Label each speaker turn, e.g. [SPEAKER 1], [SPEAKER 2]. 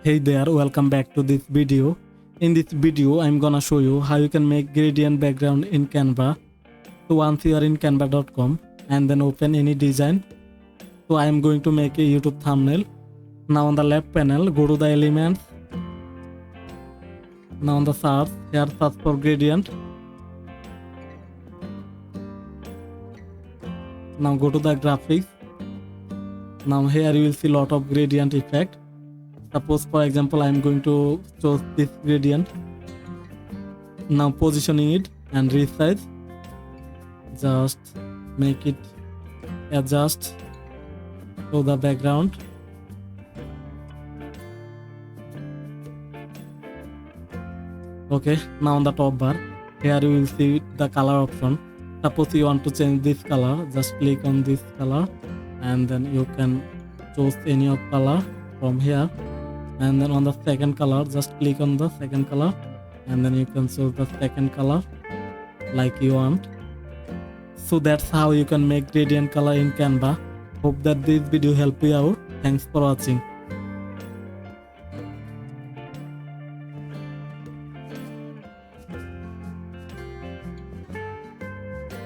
[SPEAKER 1] Hey there, welcome back to this video. In this video, I'm gonna show you how you can make gradient background in Canva. So once you are in canva.com and then open any design. So I am going to make a YouTube thumbnail. Now on the left panel, go to the elements. Now on the search, here search for gradient. Now go to the graphics. Now here you will see lot of gradient effect. Suppose for example I am going to choose this gradient. Now positioning it and resize. Just make it adjust to the background. Okay, now on the top bar, here you will see the color option. Suppose you want to change this color, just click on this color and then you can choose any of color from here. And then on the second color, just click on the second color and then you can choose the second color like you want. So that's how you can make gradient color in Canva. Hope that this video helped you out. Thanks for watching.